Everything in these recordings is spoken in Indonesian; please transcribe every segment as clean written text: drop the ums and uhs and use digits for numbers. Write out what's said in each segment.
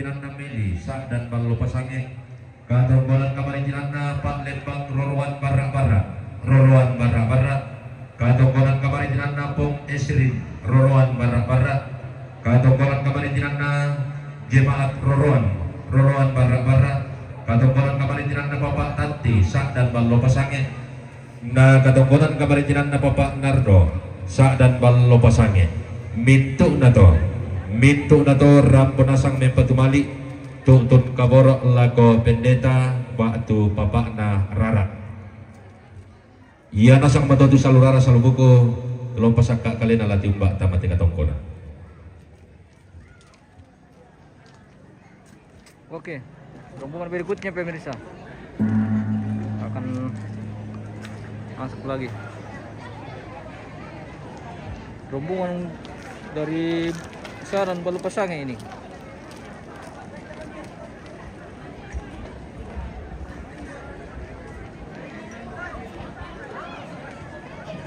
Jinanna Meli sak dan bal lupa sange katonggolan kamari Jinanna Pak Lembang Rorowan Barak-Barak Rorowan Barak-Barak katonggolan kamari Jinanna Pung Esrin Rorowan Barak-Barak katonggolan kamari Jinanna Jemaat Rorowan Barak-Barak katonggolan kamari Jinanna Bapak Tanti sak dan bal lupa sange na katonggolan kamari Jinanna Bapak Nardo sak dan bal lupa sange mintu na to rampunasang mempatumali tuntun kaborok lago pendeta waktu papakna rara iya nasang matotu salurara salubuko lompas akak kalian alati umbak tamat tiga tongkona. Oke, rombongan berikutnya pemirsa akan masuk lagi. Rombongan dari Saran Balupasangnya ini.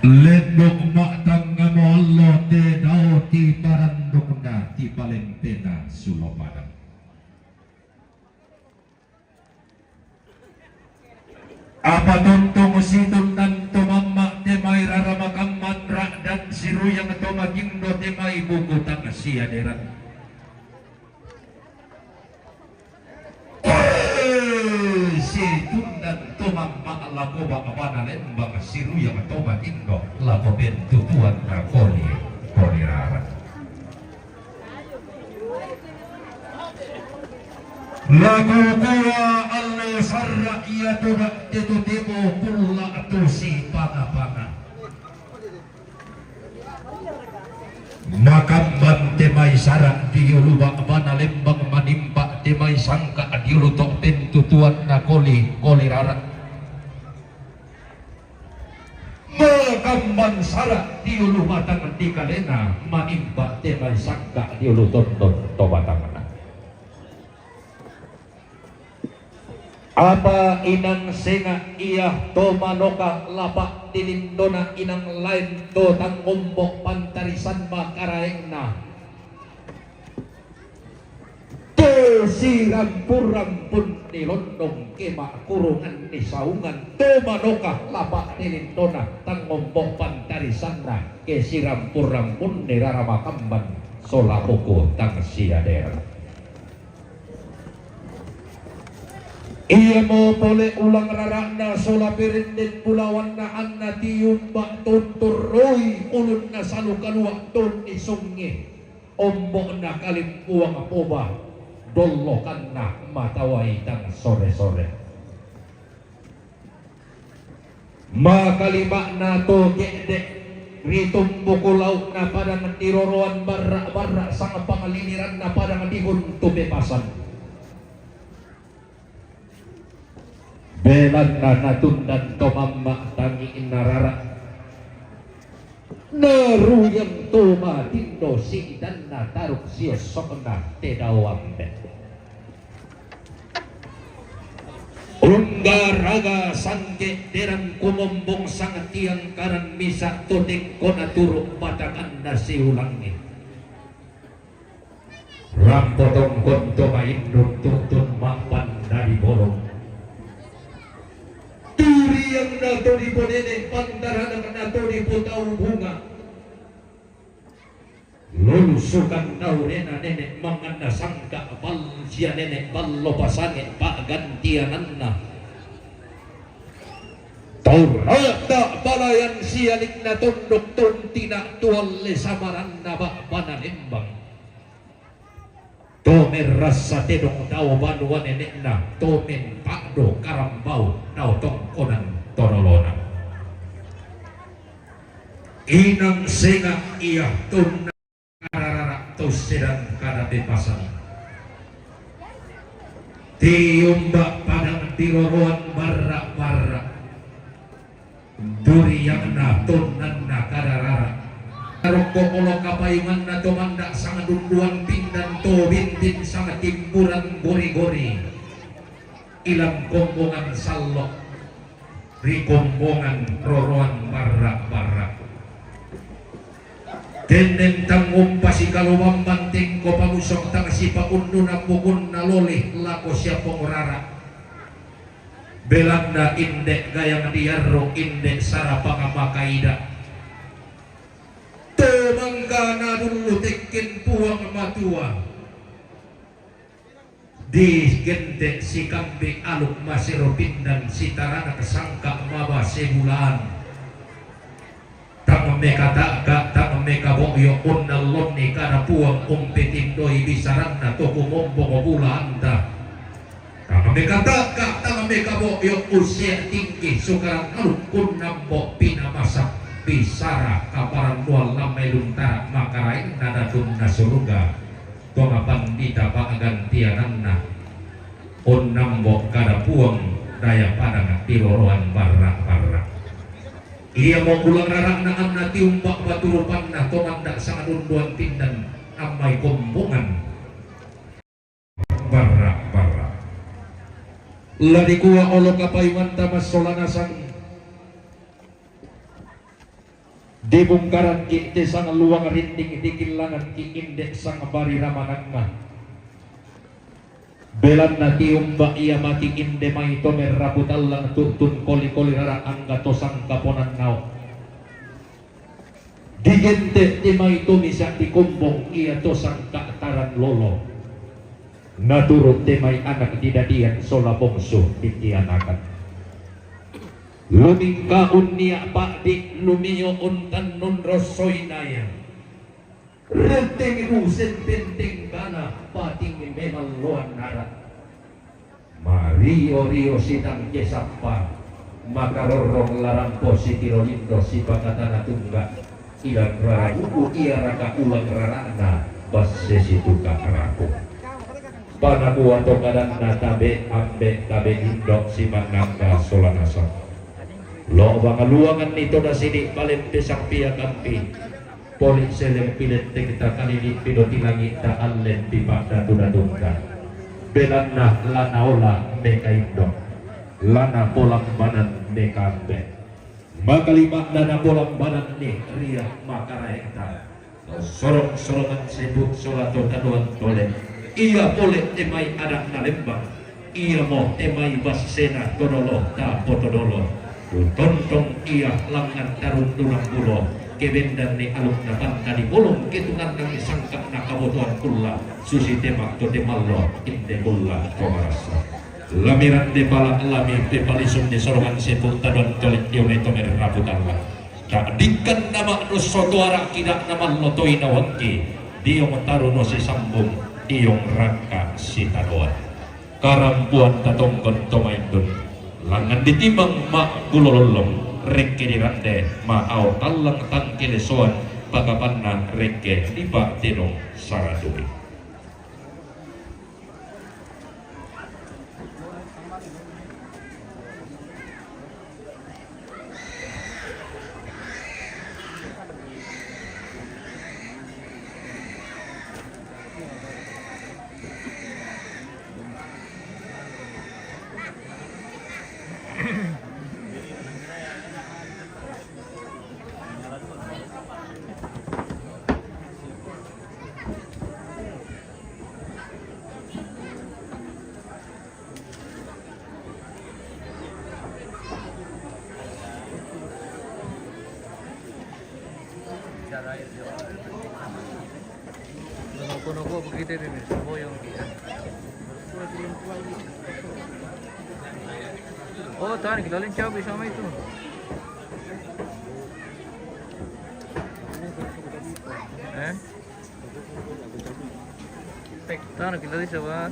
Lendok mak tangga Allah te dao ti parandok na ti paling pena sulomadang. Apa tuntong situn dan tumamma temai raramakam manra dan siru yang tomagindo temai buku tang siaderan. Situn dan tumamma lako bakapana lembang siru yang tomagindo lako bentu tuan nakoni koni rara. Lagu kuwa Allah sarra iya tunak ditutimu kulla tusi pana-pana makamban temai sarak diulubak mana lembang manimpak temai sangka diulutok pentutuan na koli rarat makamban sarak diulubatang di kalena manimpak temai sangka diulutonton tobatang. Apa inang senga iya to manoka lapak dilindona inang lain to tang ombok pantarisan makaraengna to siram purang pun dilondong kema kurungan di saungan to manoka lapak dilindona tang ombok pantarisanna ke siram purang pun diraramakamban solahuku tang siadera. Iya mau boleh ulang rarana sola pirindin pulauan na anna tiumbak tuntur roy ulun na salukan waktu ni sungi ombok na kalim uang poba dolokan na matawai tang sore-sore makalima na to gedek ritumbo kulauk na padang tiroroan barra-barra sang pangaliliran na padang dihun tubepasan belan na natundan tomamma tangi inarara naruyang tuma tindo sidan na taruk siosok na tedawambe unggaraga sangge deran kumombong sangat tiang karan misa todik kona turuk padakan na siulangi rampotong konto maindun tuntun mapan dari bolong turi yang nato di ponene pantaran ang nato di putaw bunga lulusukan daw rena nenek manganda sangka bal siya nenek ballo pasange pagantianan na taurata balayan sialik na tundok tuntina tuwalle samaran na ba panalimbang tomen rasa tedong tau banuan nenek na tomen pakdo karambau tau tongkonan tonolona inang senga iya tunna kararara tos sedang kada bepasan tiumbak padang tiroroan barra-barra duriang na tunan na kararara Rokko olo kapayungan na tumanda sa dunduan pindan to bintin sa timburan gori-gori ilang kombongan salok rikombongan roroan barra-barra Teneng tanggung pasikalawang banting ko pamusok tang si paunno na bukun na lolih lako siya pongorara. Belanda indek gayang diarro indek sara pangamakaida. Temanggana dulu tekin puang matua. Di gentek si kambing aluk masiro pindan si tarana kesangka maba sebulan. Tang meka taka tang meka boyo unnalon ni kana puang umpetin doi bisaranna toko mombo bula anda. Tang meka taka tang meka boyo usia tinggi sukarang aluk kunnambo pinamasa bisara kaparan dual lamelun tarak makarain nada tunna surga. Tonga pandita paagan tiananna unnambo kada puang daya padang tiroroan barak-barak. Ia mau pulang rarak na amna tiumpak batu rupan na tomandak sangat unduan tindan amai kombongan barak-barak. Ladi kuwa olok kapayuan tamas solanasang di bungkaran ki te sang luang rinding di kilangan ki indek sang bari ramanangna. Belan nati umba ia mati inde mai tomer rabutallang tutun koli-koli rara angga tosang kaponan nau. Digente timai tumisa dikumbong ia tosang kaktaran lolo. Naturut temai anak didadian sola bongso ditianakan. Lumingka unia pakdik lumiyo untan nun rosoinaya. Renteng rusen penting kana pating memang luan narat. Mario sidang jesapa maka rorong larang positiro lindo si bakatana tungga ilang raraku ia raka ulang rarana bas sesitu kakaraku panaku atau kadang tabe ambe tabe indok si manangga solanasa lo bang luangan itu da sini paling pisang pia kampi polik seleng pilet kita kali di pidoti langit ta allen di pada tunda belanna lana ola meka indok lana polang banan meka ambe maka lima dana polang banan nih ria maka raekta sorong-sorongan sibuk solato kaduan tole ia boleh temai anak na lembang ia mau temai basena todolo ta potodolo tontong ia langan tarun tulang bulo kebendan ni aluk na banta di bolong ketungan nang isangkap na kabotuan kulla susi temak to temallo inde kulla komarasa lamiran de pala lami de palisum de sorongan sepul tadon tolik dione tomer rabutalla tak dikan nama no sotoara kidak nama lotoi nawangki diong taru no si sambung diong rangka si tadoan karampuan tatongkon tomaindun langan ditimbang mak gulololong reke dirande maau talang tangkele soan pagapanna reke liba teno saradui. Nopo begitu ini boyong dia. Oh, tahan kita lincah sama itu. Tahan kita di sebelah.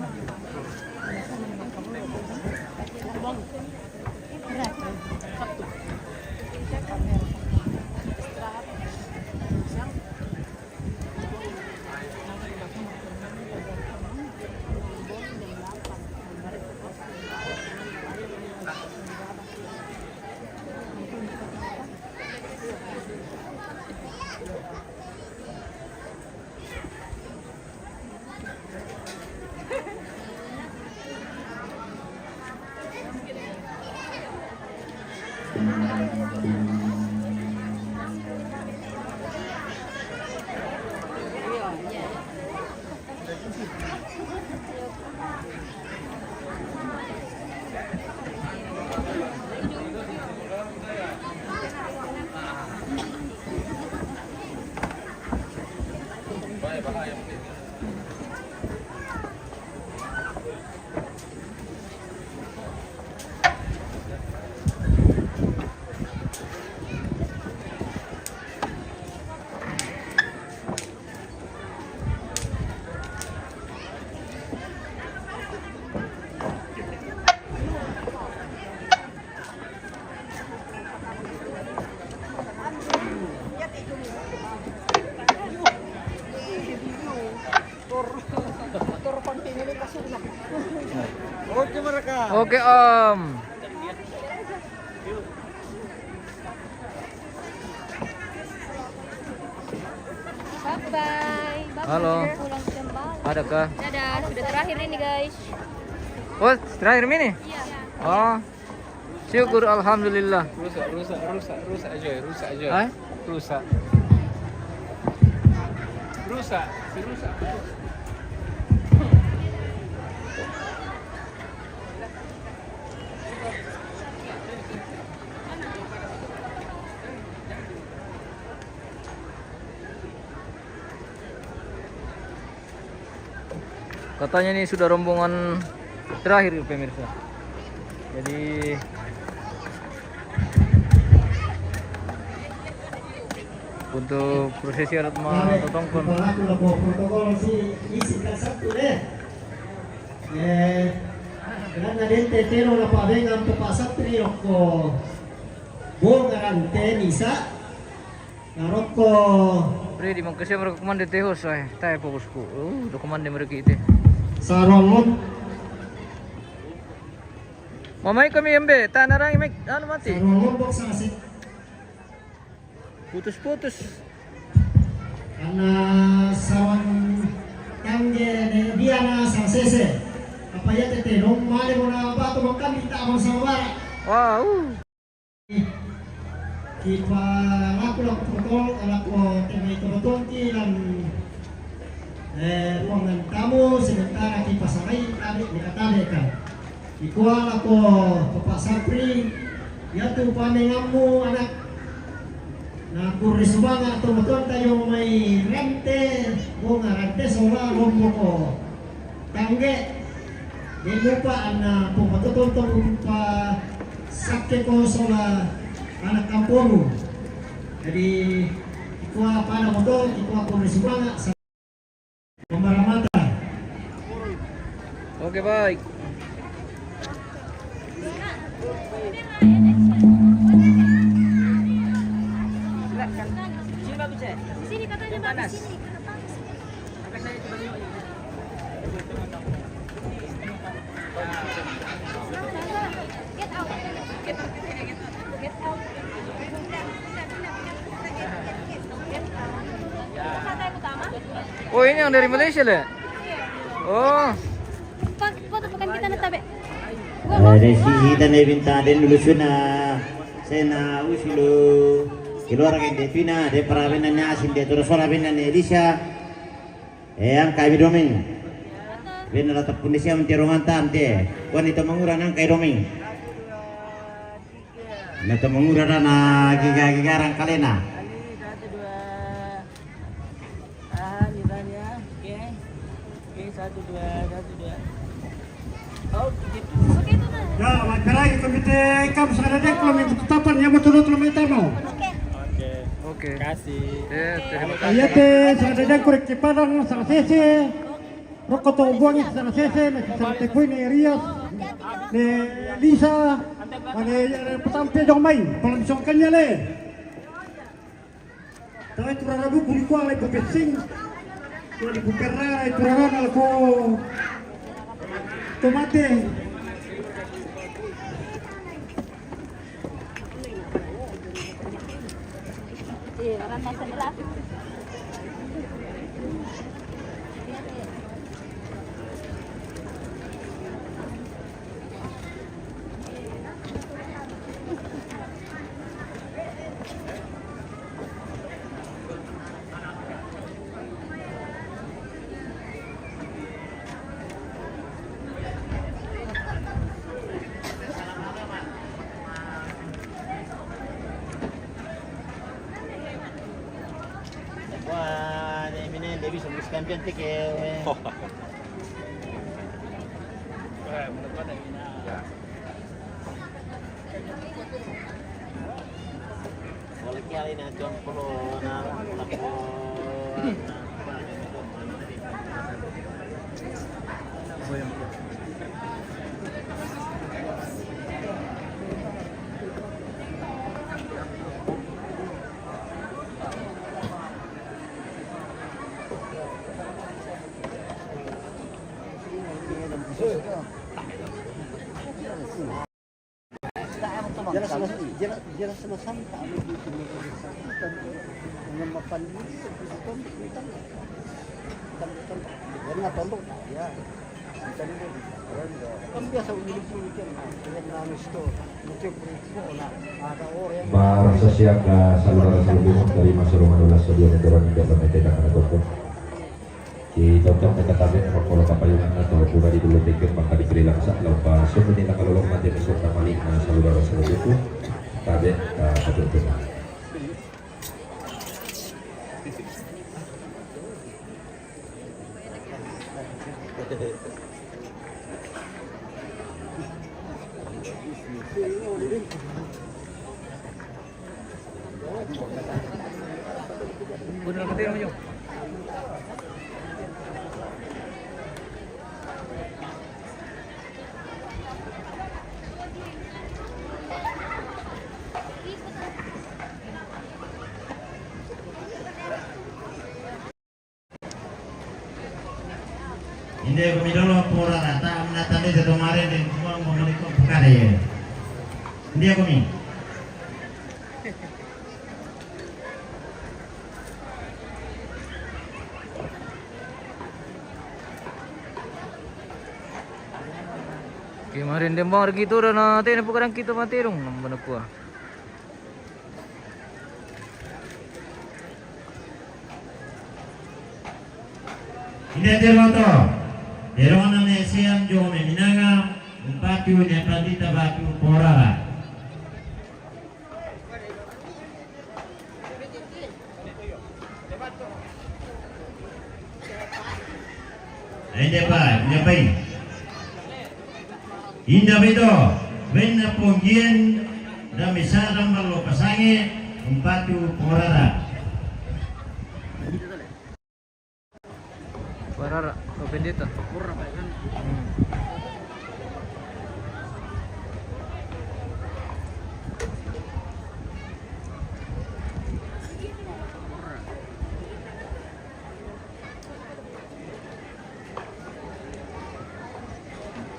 Oke Om. Bye-bye. Halo. Pulang kembali. Adakah? Dadah, sudah terakhir ini guys. Oh, terakhir ini? Iya. Oh. Syukur alhamdulillah. Rusak aja, rusak aja. Hai? Rusak. Rusak. Katanya ini sudah rombongan terakhir pemirsa. Jadi untuk prosesi adat matotongkon. Berlaku protokol si isi satu deh. Karena dente teno na pabengan to pasatri ko. Bongarante nisa. Naroko Pre di mangkasya mereka komande tehos ay. Tayo fokusku. Do komande mereka ite. sarolot Mamay kami yambe, tanarang imek ano mati. sarolot bok sasit. Putus-putus. Karena sawan tangge dia na sa sese. Apa ya tete no male mo na bato mo kami ta mo sa wara. Wow. Kipa laku protokol laku temai toronti dan ruangan tamu sementara kipa sarai tadi dikatakan. Ikuala ko Bapak Sapri ya tu pamengamu anak na kuris banga to betul tayo may rente bunga rente sola lombo ko tangge di lupa ana pumatutuntong pa sakit ko sola anak kampung jadi ikuha pada motor ikuha kuris banga sa pemaramata. Oke baik. Di sini katanya panas. Di sini. Get out. Get out. Get out. Santai utama. Oh ini yang dari Malaysia lah. Oh. Foto bukan kita netabe. Resi dan Evinta dan lulusun na sena usulo keluar ke Devina de prabenanya asin de terus sola benan Elisa yang kami doming benar tetap kondisi yang mencerungan tante wanita menguran ang kay doming nata menguran na gigarang kalena Ya, makaragi komite kam sa dek kalau minta tetapan yang betul-betul lumita mo. Oke. Kasih. Terima kasih. Ayate sa dek korek kipadang sa sese. Rokoto buang sa sese na sa tekuin ni Rias. Ni Lisa. Mane petampe jong mai, palam song kanya le. Tahu itu rabu kuli ko alai pepesing. Ko di bukera itu rabu ko tomate. Orang naik sebelah. wah ini dia bisa beli champion tiket boleh kali na jomplo na lapo Jelas sama kami di bersangkutan dengan mapan ini karena tombol ya kan biasa unik-unik dengan namis itu mungkin berikutnya ada orang Barasa siaga saluran salubung dari Masuk Manula Studio Mendoran hingga Permetekan Anagoko. Di tonton dekat tabet Rokolo Kapayungan atau Pura di Dulu Pikir maka diberi laksa Lomba Sumuni Nakalolong Mati Mesur Kamalik saluran salubung tabet Betul-betul. Udah nak ketemu jom. Hindi kumidolo pura rata menatani sa kemarin din semua membeli perkara ya. Hindi ako mi. Kemarin dia bang gitu dah natin bukan kita mati dong mana kuah. Hindi teroto. Derona ne siam jo me minanga umpatiu ne pandita bapu porara. Hindi pa. Indah beto, benda ponggian dan misaram malo pasange umpatu porara. Parara, kau pendeta.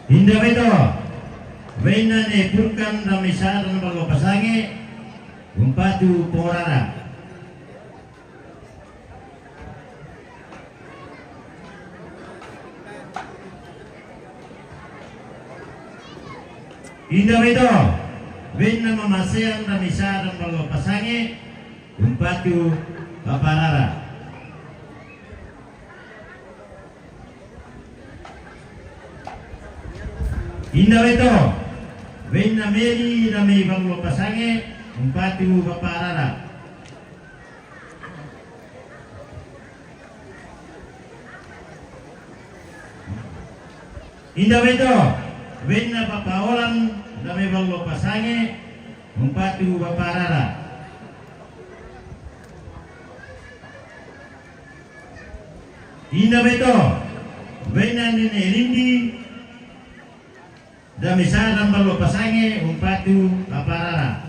Indah beto, benda ne purkan dan misaram malo pasange umpatu porara. Indah beto, benda mamaseang dan misaram malo pasange umpatu paparara. Indah beto, benda meri dan may malo pasange umpatu paparara. Indah beto, benda papaolan dan may malo pasange umpatu paparara. Indah beto, benda nene rindi dan misaram malo pasange umpatu paparara.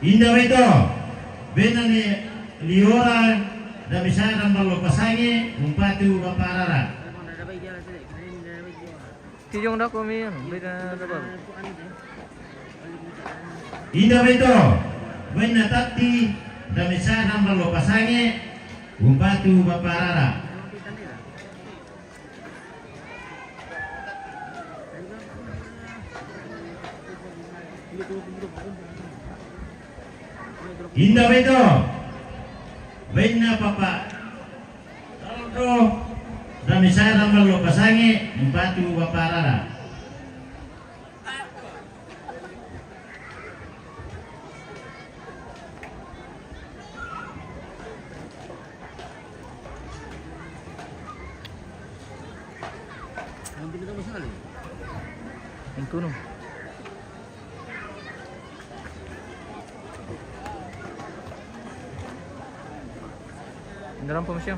Indah beto, benda ne liora dan misaram malo pasange umpatu paparara. Tijong dah kami kan, beda dapat. Indah beto, benda takti dan misaram malo pasange umpatu paparara. Indah beto, benda papa Aldo dan misaram malo pasange umpatu paparara. Yang kuno. Dalam pemasyam.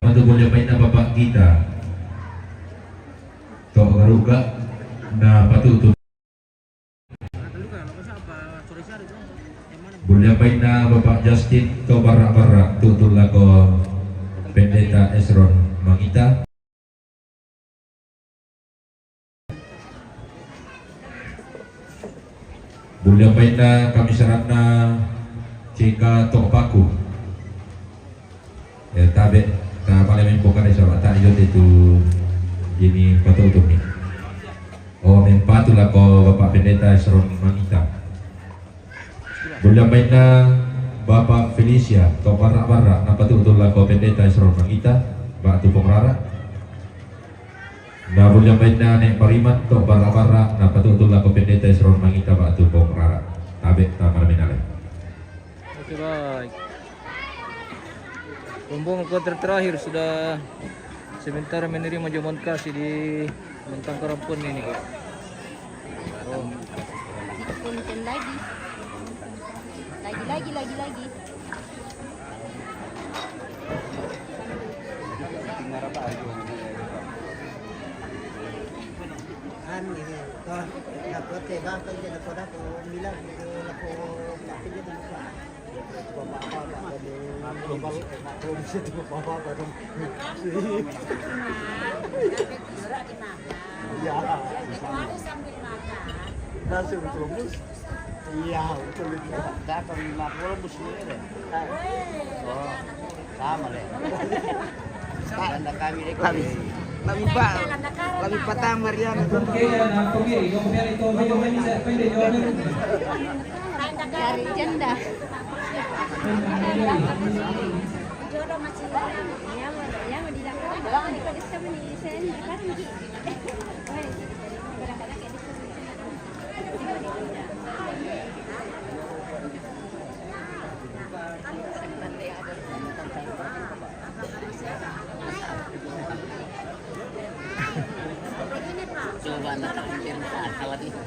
Matu boleh main na bapak kita. Tok garuga na patutup. Boleh main na bapak Justin to barak-barak tutul lakon Bulia paina kami sarana jika tok paku. Ya tabe ta parlemen pokare sama ta yo itu ini foto untuk ni. Oh mempatulah ko Bapak Pendeta Esron Mangita. Bulia paina Bapak Felicia tok barak-barak na patulah ko Pendeta Esron Mangita, Pak tu pengrara. Na bulia paina nek parimat tok barak-barak na patulah ko Pendeta Esron Mangita, Pak tu pengrara. Tabe ta parlemen. Oke, baik. Rombongan kuarter terakhir sudah sementara menerima jamuan kasih di Mentang Karampun ini. Oh, Punten lagi. Lagi. ini toh aku tebak kan jadi pada aku bilang itu aku tapi dia lupa bapak aku bisa tuh bapak ya langsung terus iya betul itu dapat 50 muslim deh oh sama deh anda kami deh Kami patamar yan. Dari janda. Jodoh masih ya mau di dalam. Kalau di kode sama di sen kan di. Kadang-kadang kayak di coba nak hampir salah itu.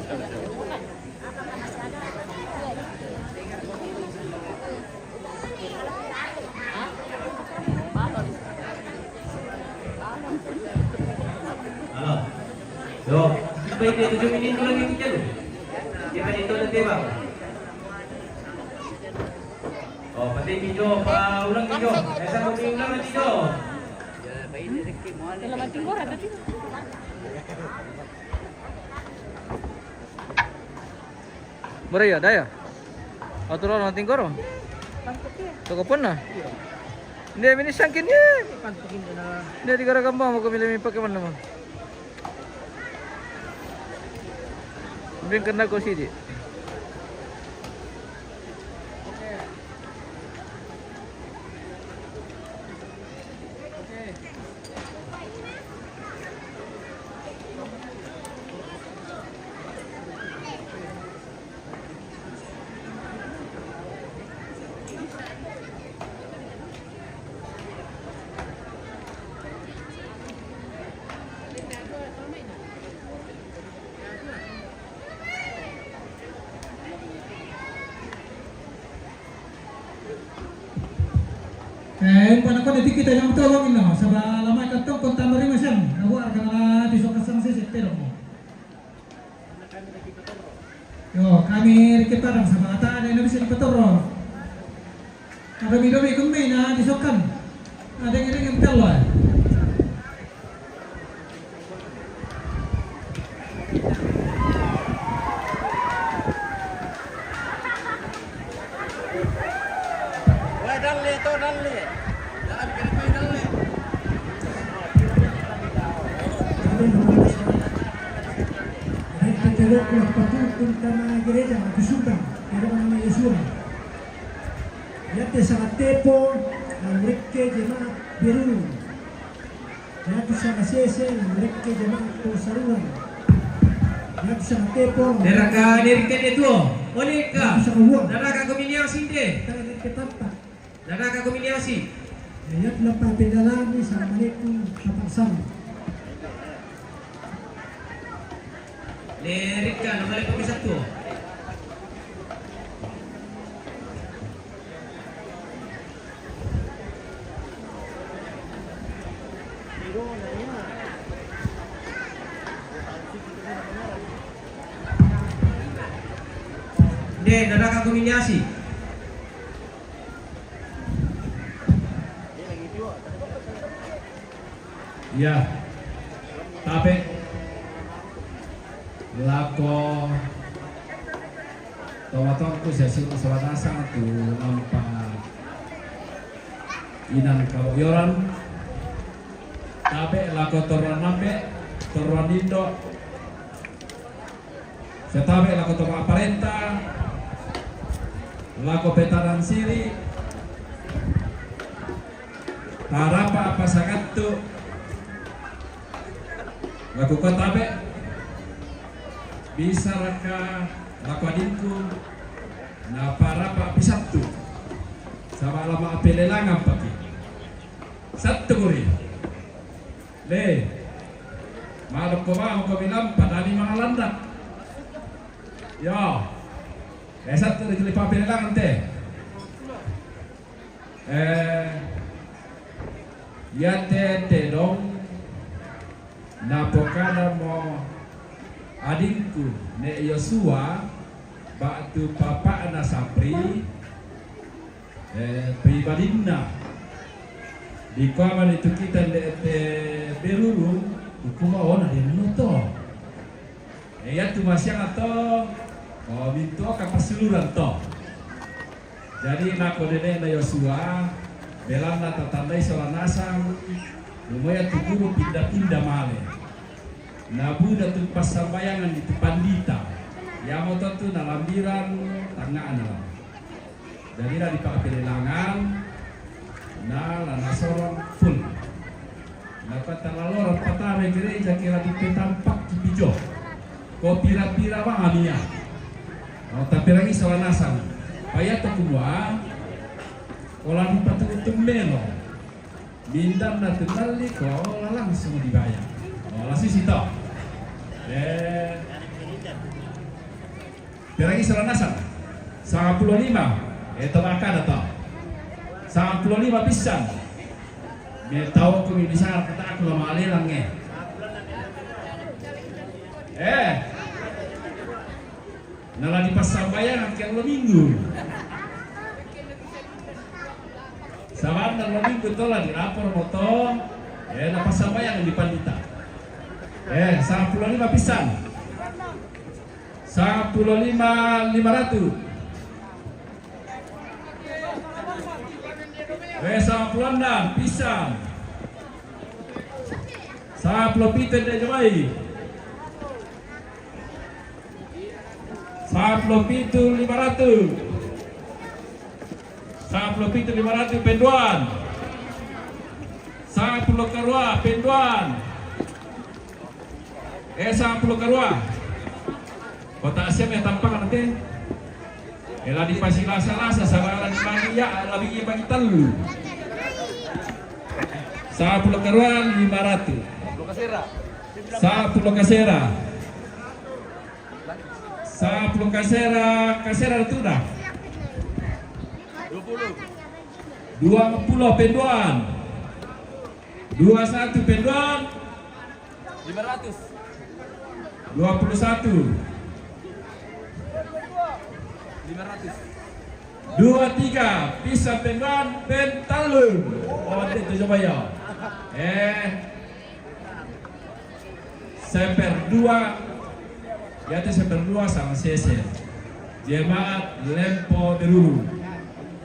Halo. Yo, apa itu 7 minit lagi kita lu? Dia itu nanti bang. Oh, penting video, ulang video. Esa mau ulang video. Dalam tinggur ada tu. Beraya daya. Aturan orang tinggal. Toko pun na. Dia ini sangkin dia. Dia di gara gambar mau kami pakai mana mah. Mungkin kena kau sini. Panakon nanti kita yang tolong ini, sebab lama katong kontak beri macam, aku akan disok kasang sesekter mo. Yo, kami kita orang sama ata ada yang bisa dipetoro. Ada video kami na disokkan, ada yang telur. Tentang gereja Matusukan, ada nama Yesua. Yaitu sangat tepo, mereka jemaat biru. Yaitu sangat sese, mereka jemaat Saruan. Yaitu sangat tepo. Neraka nirikan itu, oleh ka. Neraka kominiasi deh. Neraka kominiasi. Yaitu lepas pedalami sama mereka tapak sama. Nerika nomor 51. Dek, neraka kombinasi. Ya. Tapi lako Tawa-tawa ko siya sila sa wanasang tu nampak inang kawoyoran. Tabe lako toruan nambe, toruan indo. Setabe lako toruan aparenta, lako petaran siri. Tarapa apa sangat tu, lako kotabe. Bisa raka lako adinku, na parapa pisatu. Sama lama apelelangan pagi. Satu kuri. Le. Malam ko bilang padani mga landak. Ya. Satu di lipa apelelangan te. Ya te dong. Napokana mo adinku ne Yosua batu papa na Sapri pribadina di kawan itu kita beruru hukuma ona di nuto ya tu masih atau minto kapasuluran to jadi nako dene na Yosua belanda tatandai solanasang lumayan tu guru pindah-pindah male nabuda tu pasambayangan itu pandita ya mau tentu na lambiran tangan alam. Jadi dari Pak Pelelangan, na lanasoron full. Dapat terlalu orang patah gereja kira di petampak di pijo. Kau pira-pira bang amia. Oh tapi lagi soal nasang. Payah tu kumua. Kalau di patu melo. Bindam na tenali kau langsung dibayar. Oh langsung situ. Lagi soal nasang. 95. Ito makan atau 95 pisan. Dia tahu aku bisa kata aku lama alilang nala di pasambayan angker lo minggu. Saban dan lo minggu tu lah dirapor moto. Na pasambayan di pandita. 95 pisan. 500. Sama pulandan pisang. Sa plopiten de jamai. Sa plopitu 500. Sa plopitu 500 penduan. Sa pulo karua penduan. Sa pulo karua. Kota Asia yang tampang nanti. Ela di pasilasa-lasa sama di mania lebih bagi telu. 10 keruan 500. 10 kasera. 10 kasera itu dah. 20 penduan. 21 penduan 500. 21 23 pisah penduan pentalun. Oh itu coba ya. Semper 2 ya itu semper 2 sama sesen jemaat lempo deruru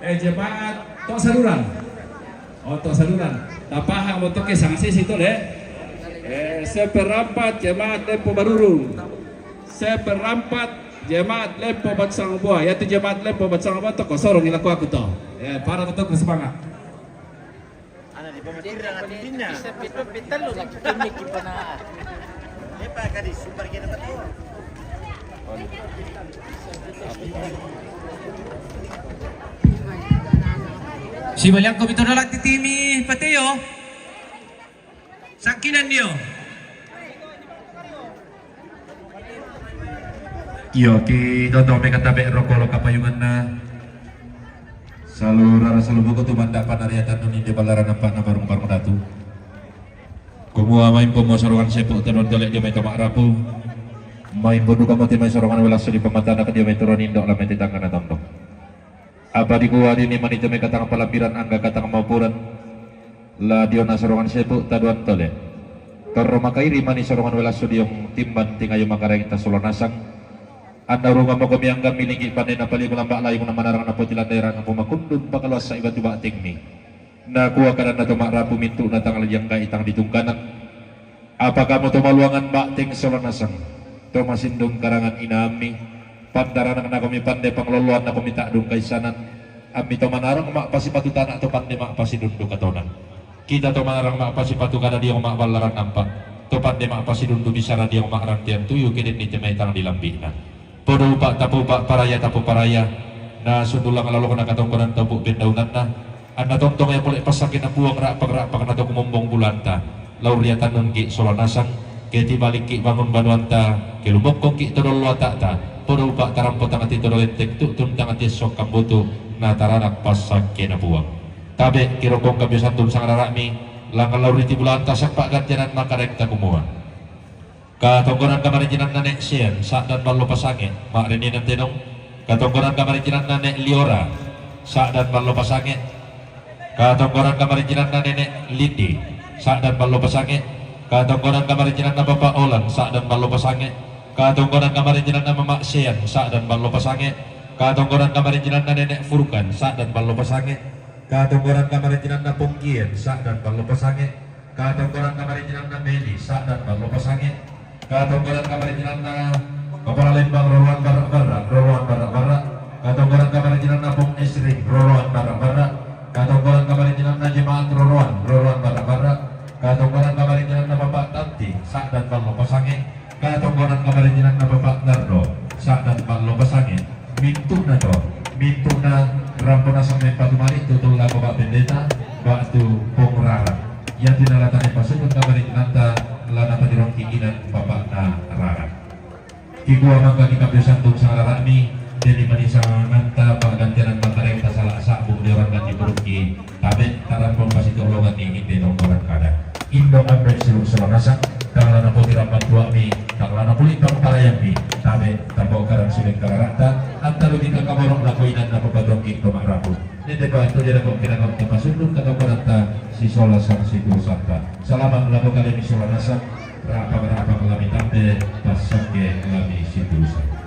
jemaat tok saluran tok saluran tak paham untuk ke sama sesen itu deh semper 4 jemaat lempo baruru semper 4 jemaat lempo batsang buah ya itu jemaat lempo batsang buah tok kosorong ilaku aku toh para betul semangat. Bisa pital lo lagi ini gimana? Lepas kali super kita betul. Si Balyang komito na lang titimi Pateo. Sakinan niyo. Yo ki dodong me katabe rokolo kapayungan na salurara salubuko tumanda panariatan nuni di balaran apa na barung-barung datu. Kumua main pemosorongan sepuk tenon telek dia main tomak rapu. Main berduka mati main sorongan welaso di pematana ke dia main turun indok la main titangkan na tondok. Apa di kuwa ini manito main katang palampiran angga katang maupuran. La diona sorongan sepuk taduan tole. Torro makairi mani sorongan welaso di yang timban tingayo makareng ta solonasang. Anda rumah mo kami anggang miliki panay na pali malambak layo na manarang na po tilang daerah na pumakundun pakaluas sa iba't iba tingmi. Nakuha ka na tumara puminto na tangal yang itang ditungkanan. Apakah mo tumaluangan bakting solanasang tumasindong karangan inami pandaranan na kami pandai pangluluan na kami takdong kaisanan ami tumanarang makapasipatutan atau pandai makapasidundo katonan. Kita tumanarang makapasipatukan na di ako makapalaran nampak to pandai makapasidundo bisara di ako makarantian tuyo kinin ni timaitang dilambina. Podo pak tapu pak paraya tapu paraya na sundulang lalu kena katongkonan tapu bendaunan na anda tontong yang boleh pasakin na buang rak na to kumombong bulanta lauriatan nun ki solanasang keti balik ki bangun banuanta ki lumokong ki todol watakta podo pak tarampot tangati todol entek tu tun tangati sok kambutu na taranak pasakin na buang tabe kirokong kabiasan tun sang rarami langal lauriti bulanta sak pak gantianan makarek ta kumuan. Katonggonan kamarijinan na nek Sien sa dan ballo pasange marini ng tinong katonggonan kamarijinan na nek Liora sa dan ballo pasange katonggonan kamarijinan na nek Lindi sa dan ballo pasange katonggonan kamarijinan na Bapak Olan sa dan ballo pasange katonggonan kamarijinan na Mama Sien sa dan ballo pasange katonggonan kamarijinan na nenek Furkan sa dan ballo pasange katonggonan kamarijinan na Pungkien sa dan ballo pasange katonggonan kamarijinan na Meli sa dan ballo pasange katonggonan kamarijinan na Kepala Lembang Roroan Barak-Barak katonggonan kamarijinan na Pung Esri Roroan Barak-Barak katonggonan kamarijinan na Jemaat Roroan Barak-Barak katonggonan kamarijinan na Bapak Tanti Sak dan Ballo Pasange katonggonan kamarijinan na Bapak Nardo Sak dan Ballo Pasange mintu na rampuna sampai patumari tutul la Bapak Pendeta waktu Pung Rara yang dinalatan pasukun kamarijinan ta lana patirong kikinan Bapak na Rara Kikuha mangga di kabiasan tung sang rarami jadi manisa manta paggantianan makareng tasalah sakbu dewan ganti beruki tabe taran pun pasti tolongan ni hindi nongkoran kada indo ambil seluruh selamasak kang lana poti rampat tuami kang lana pulit pang parayami tabe tambau karang suling kararata antara kita kaborong lakoinan na papadong ito makrapu nete pa ito dia kong kinagam tapasundun katongkoran ta si sola sang situ santa salamat labo kali ni sola nasak rapa lami tampe pasangge lami situ santa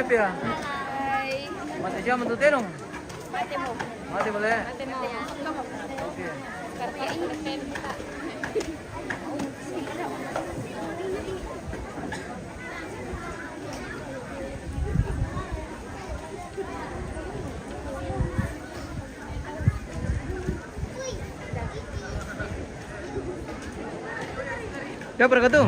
Pia. Hai. Mati siya man tutinong. Mati mo. Mati boleh. Mati mo. Okay. Karya ini pemta. Siapa kata tu?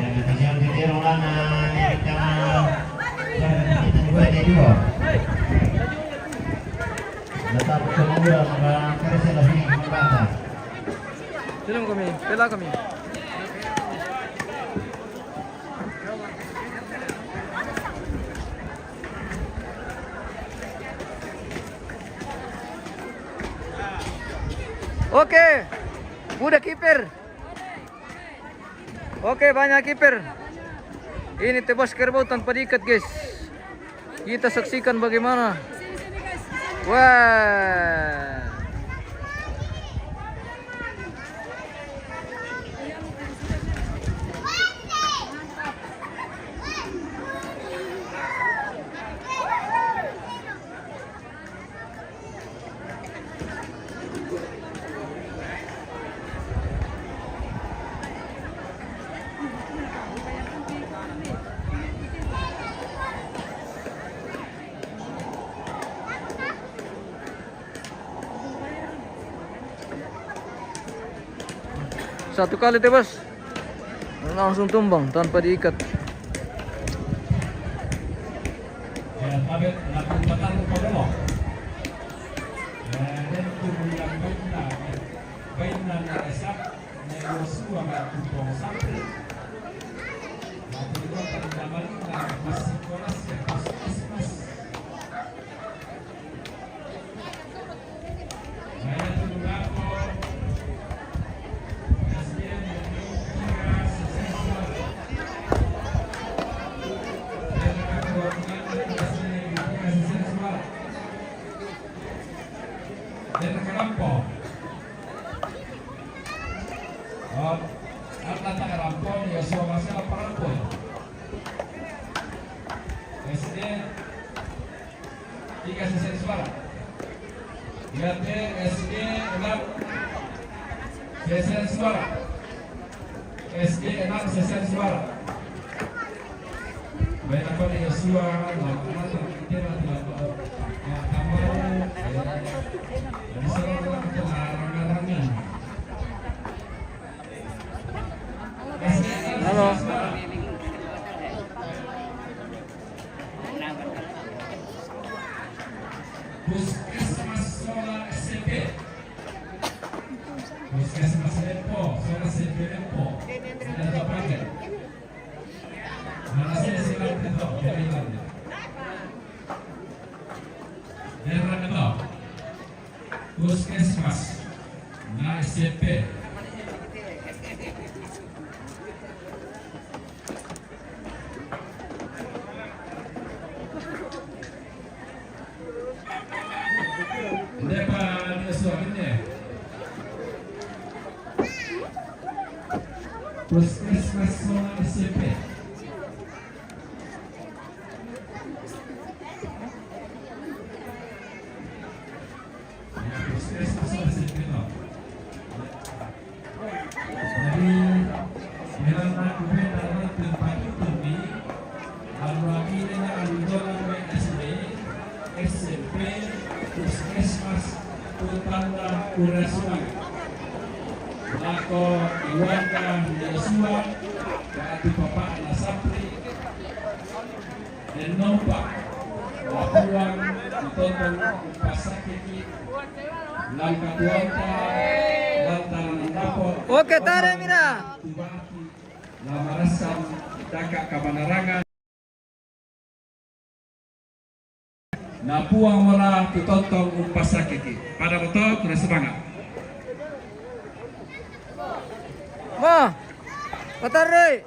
Sino kami? Pila kami. Oke, udah kiper. Oke, banyak kiper. Ini tebas kerbau tanpa diikat, guys. Kita saksikan bagaimana. Wah. Satu kali tebas langsung tumbang tanpa diikat. Ya, tabet lakukan batal kodolo. Dan kemudian baina na esak na Yosua na kupong sampai. Lalu pada zaman na masih kolas ya pas. Saya tunggu aku. Halo. Puskesmas Sola SMP. Puskesmas Lepo, Sola SMP Lepo. Ada panggil. Mana saya silakan itu, dari mana? Dari mana? Puskesmas na SMP. Puskesmas Sola SMP. Puskesmas Sola SMP no. Jadi dalam aku dalam tempat itu ni, alami dengan algoritma SD, SMP, puskesmas utama Kurasuang. Lako Iwanda Yosua Kati Papa Nasapri dan Nompak Lapuan ditonton Pasakiki Langka Tuanta Lantaran Dapot. Oke, tare mira. Tubaki Lamarasan Daka Kamanarangan Napuang Mora ditonton Pasakiki. Pada betul terus semangat. Ma, pataray.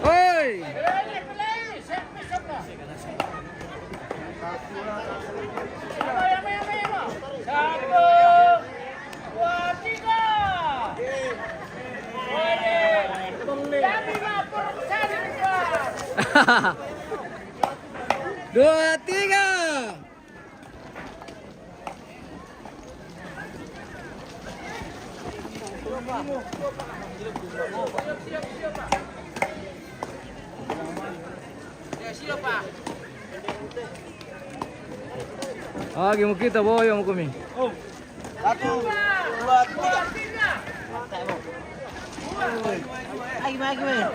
Oi. Dua, tiga. Ah, gimana kita boy yang kami? Satu, dua, tiga. Gimana?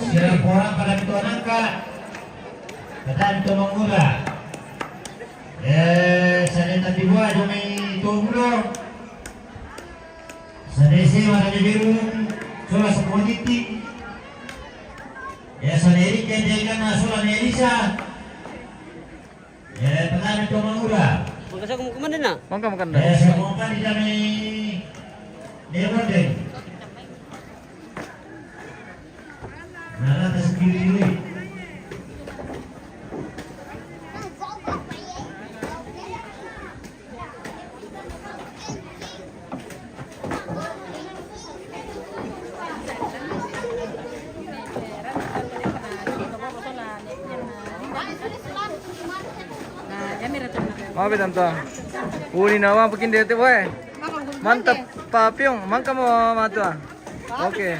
Siapa orang pada itu nangka, dan itu mengura. Saya tadi buat cuma itu dulu. Sedesi mana di biru, soal sepuluh titik. Ya sendiri kejekan asulan Elisa. Ya petani itu mengura. Makasih aku mau kemana nak? Makan Ya saya mau kan di kami Dewadeng. Nah, atas kiri dulu. Maaf tante. Uni nawa bikin dete boy. Mantap papyong. Mangka mo matua. Oke.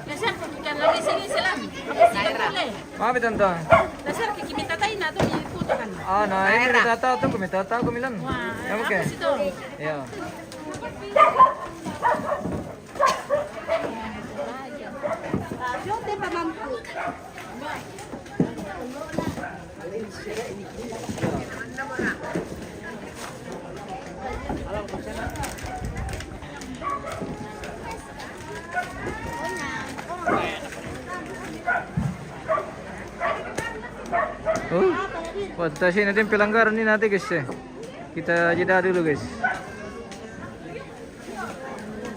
Dasar ikan lagi sini selam. Maaf tante. Dasar kita tayo na to iputo kan. Ah, nah ini kita tahu tuh kami tahu kamilan. Ya oke. Ito. Ya. Jote pa mampu. Oh, patasin natin pelanggaran ini nanti guys. Kita jeda dulu guys.